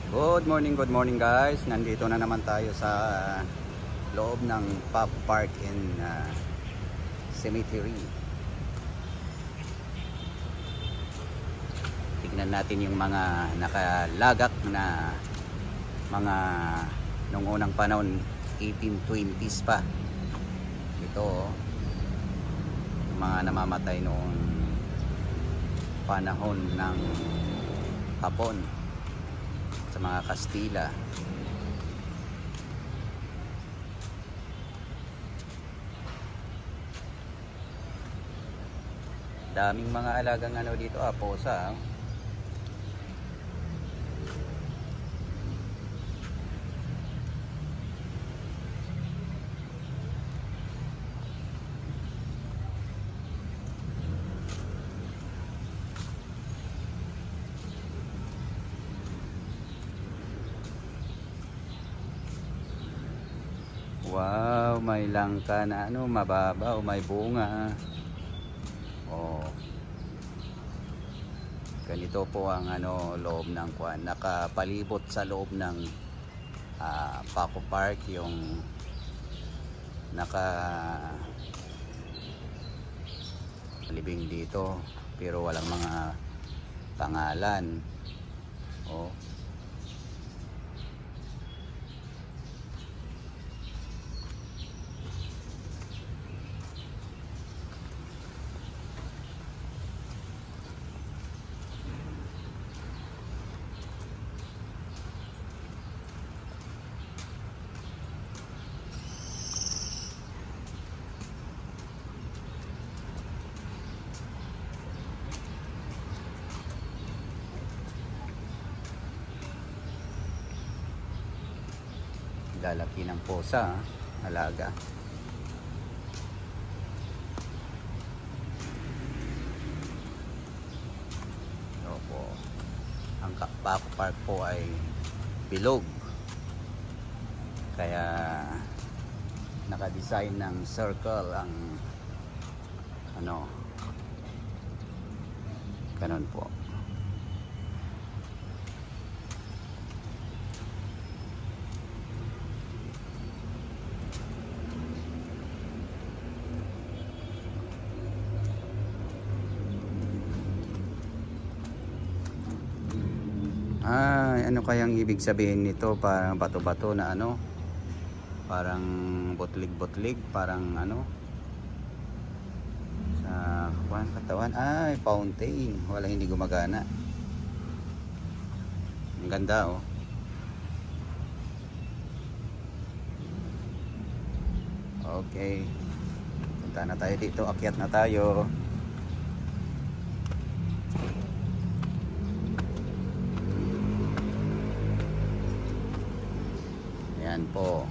Good morning guys. Nandito na naman tayo sa loob ng Pop Park in Cemetery. Tignan natin yung mga nakalagak na mga nung unang panahon, 1820s pa. Ito yung mga namamatay noong panahon ng Hapon sa mga Kastila. Daming mga alagang ano dito, posa. Wow, may langka na ano, mababaw, may bunga. Oh. Ganito po ang ano, loob ng kuan. Nakapalibot sa loob ng Paco Park yung libing dito, pero walang mga pangalan. Oh. Lalaki ng posa, alaga. Opo. Ang Paco Park po ay bilog, kaya naka-design ng circle ang ano, ganun po. Ano kayang ibig sabihin nito? Parang bato-bato na ano, parang butlig-butlig, parang ano sa katawan. Ay, fountain. Wala, hindi gumagana. Ang ganda, oh. Okay, punta na tayo dito, akyat na tayo. Ayan po.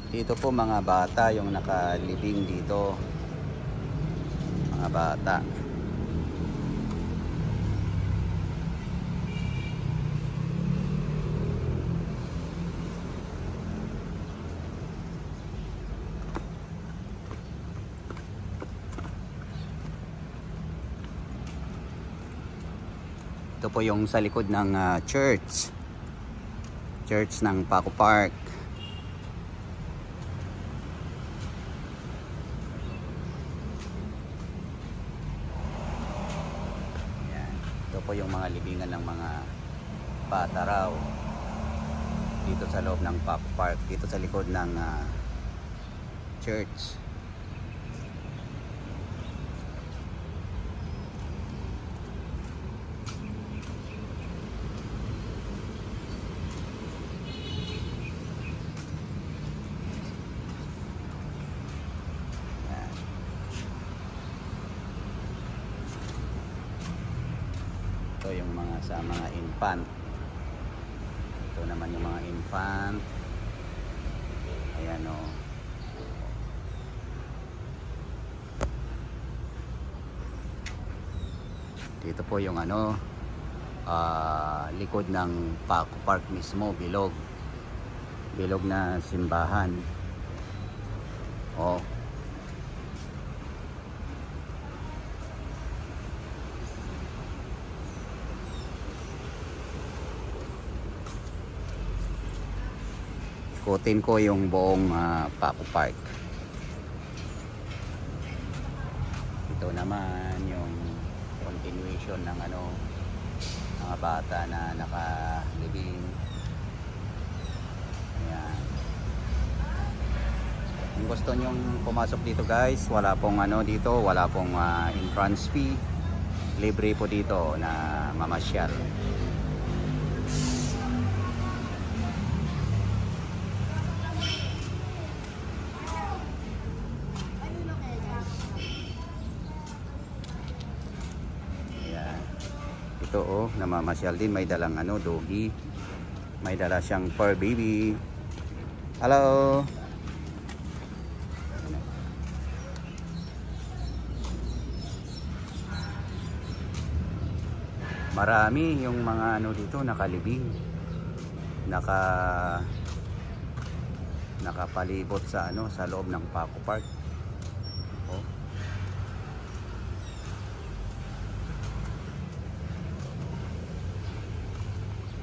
Dito po mga bata yung nakalibing dito. Mga bata. Ito po yung sa likod ng church ng Paco Park. Ayan. Ito po yung mga libingan ng mga bata raw dito sa loob ng Paco Park, dito sa likod ng church. Ito yung mga sa mga infant. Ito naman yung mga infant. Ayan, oh. Dito po yung ano, likod ng Paco Park mismo, bilog na simbahan. Oh. ikutin ko yung buong Paco Park. Ito naman yung continuation ng mga bata na nakalibing. Ayan. Kung gusto nyong pumasok dito guys, wala pong dito, wala pong entrance fee. Libre po dito na mamasyal. Ito namamasyal din, may dalang doggy. May dala siyang fur baby. Hello. Marami yung mga dito nakalibing. Nakapalibot sa sa loob ng Paco Park.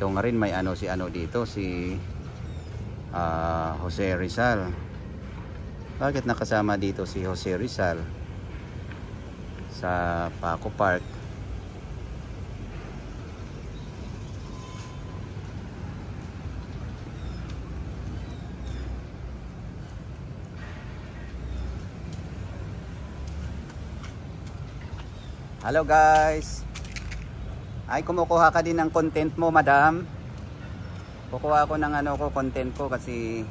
Ito nga rin may si dito si Jose Rizal. Bakit nakasama dito si Jose Rizal sa Paco Park? Hello guys. Ay, kumukuha ka din ng content mo, madam. Kukuha ako ng content ko kasi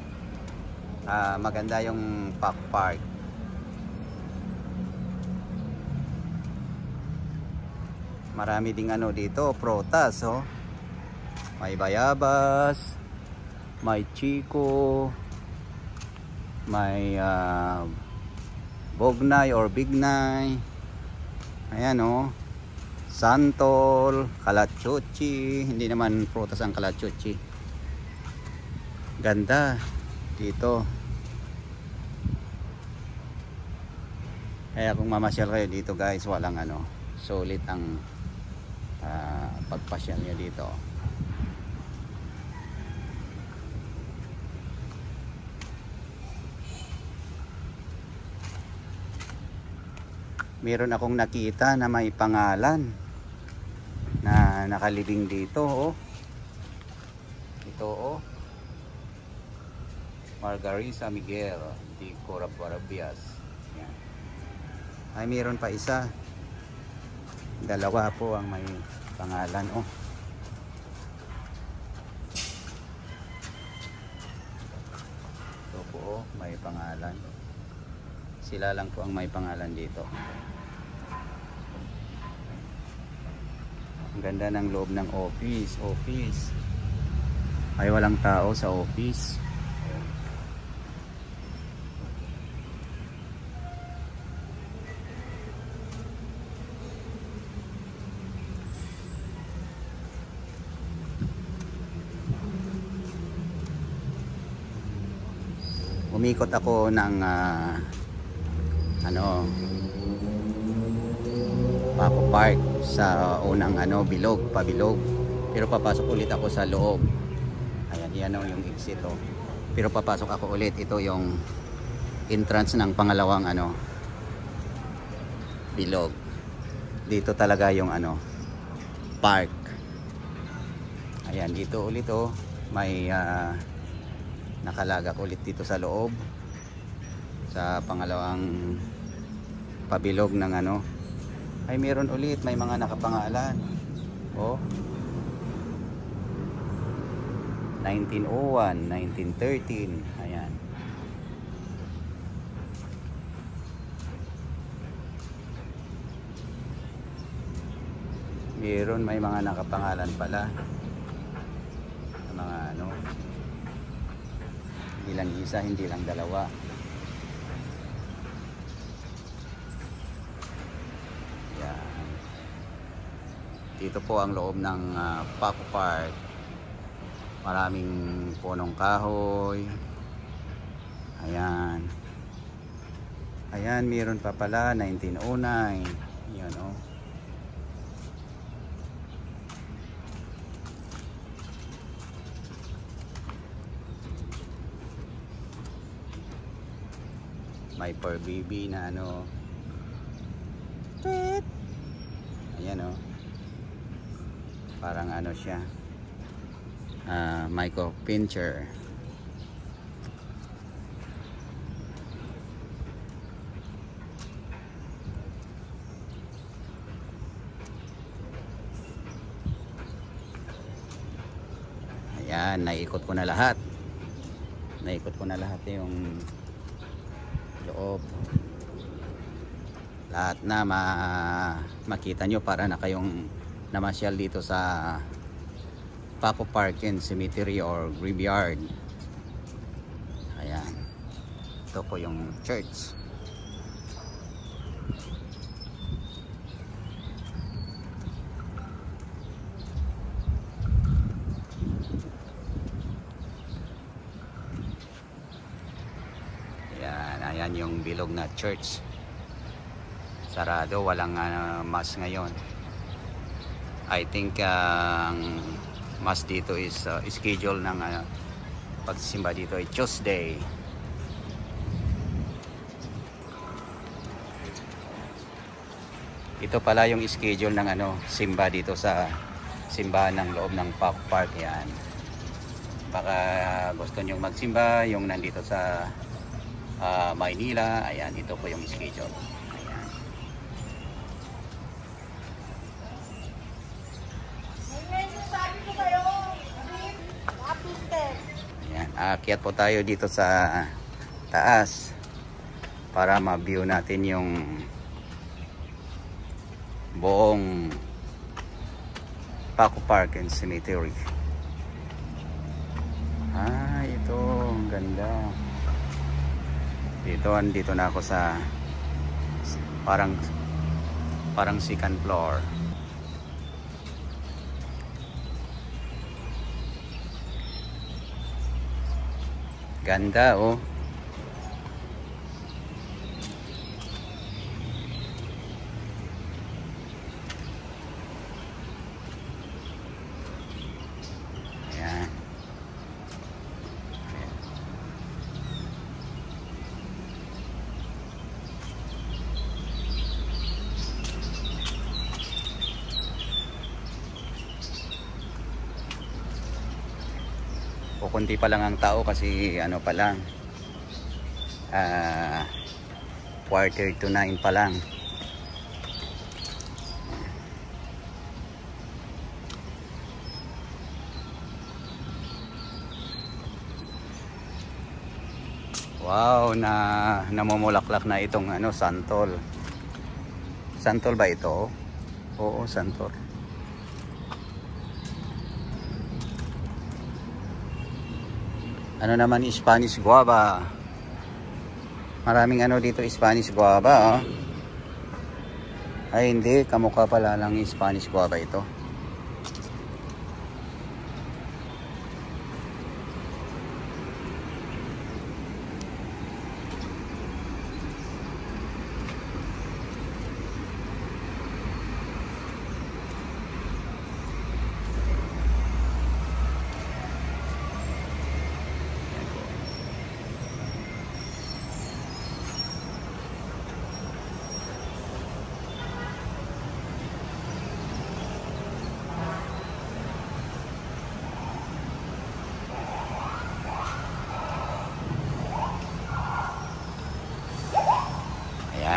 maganda yung Paco Park. Marami ding dito, prutas, oh. May bayabas, may chiko, may bognay or bignay. Ayan, oh. Santol, kalachuchi. Hindi naman prutas ang kalachuchi. Ganda dito. Kaya kung mamasyal kayo dito guys, walang sulit ang pagpasyal nyo dito. Meron akong nakita na may pangalan na nakalibing dito, oh. Ito, oh. Margarisa Miguel de Corabias. Yan. Ay, meron pa isa. Dalawa po ang may pangalan, oh. Ito po, oh, may pangalan. Sila lang po ang may pangalan dito. Ang ganda ng loob ng office. Ay, walang tao sa office. Umikot ako ng Paco Park sa unang pabilog. Pero papasok ulit ako sa loob. Ayan, yan yung exit, oh. Pero papasok ako ulit. Ito yung entrance ng pangalawang bilog. Dito talaga yung park. Ayan, dito ulit, oh. May nakalagak ulit dito sa loob. Sa pangalawang pabilog ng ay meron ulit, may mga nakapangalan, oh. 1901, 1913. Ayan. Meron, may mga nakapangalan pala. Mga hindi lang isa, hindi lang dalawa. Dito po ang loob ng Paco Park. Maraming punong kahoy. Ayan. Ayan, meron pa pala 1909. Yan, oh. May per baby na ano. Tweet. Ayan o. Parang ano siya. Micro pincher. Ayan, naikot ko na lahat. Naikot ko na lahat yung loob. Lahat na makita nyo para na kayong namasyal dito sa Paco Park and Cemetery or Graveyard. Ayan. Ito po yung church. Ayan yung bilog na church. Sarado, walang mass ngayon. I think ang mass dito is schedule ng pagsisimba dito ay Tuesday. Ito pala yung schedule ng simba dito sa simbahan ng loob ng Paco Park. Yan. Baka gusto nyo magsimba yung nandito sa Maynila. Ayan, ito po yung schedule. Ayan, aakyat po tayo dito sa taas para ma-view natin yung buong Paco Park and Cemetery. Ito, ang ganda. Dito na ako sa parang second floor. Ganda oh. Ayan. Kunti pa lang ang tao kasi ano pa lang 8:45 pa lang. Wow, namumulaklak na itong santol. Santol ba ito? Oo, santol. Ano naman Spanish guava. Maraming dito Spanish guava. Ay hindi, kamukha pala lang Spanish guava ito.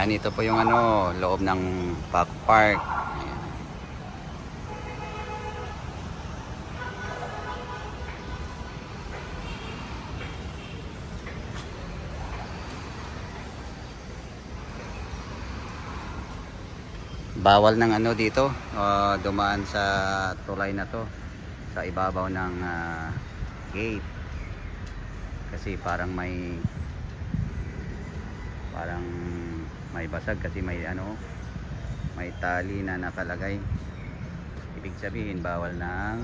Ayan, ito po yung loob ng Paco Park. Ayan. Bawal ng dito, dumaan sa tulay na to sa ibabaw ng gate. Kasi parang may basag kasi may tali na nakalagay. Ibig sabihin bawal nang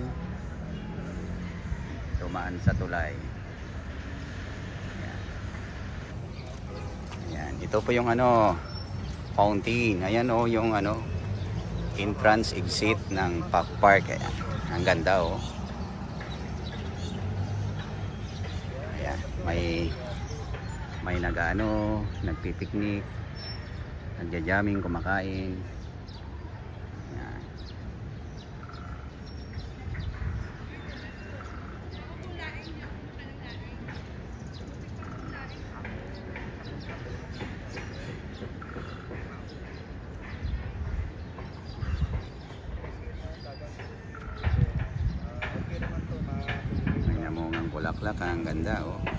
dumaan sa tulay. Ayan. Ayan, ito po yung fountain. Ayan yung entrance exit ng Paco Park. Ayan. Ang ganda oh. Ayan, may May nag-ano, nagpipiknik, nagja-jamming, kumakain. Yan. May namungang bulaklak, ang ganda oh.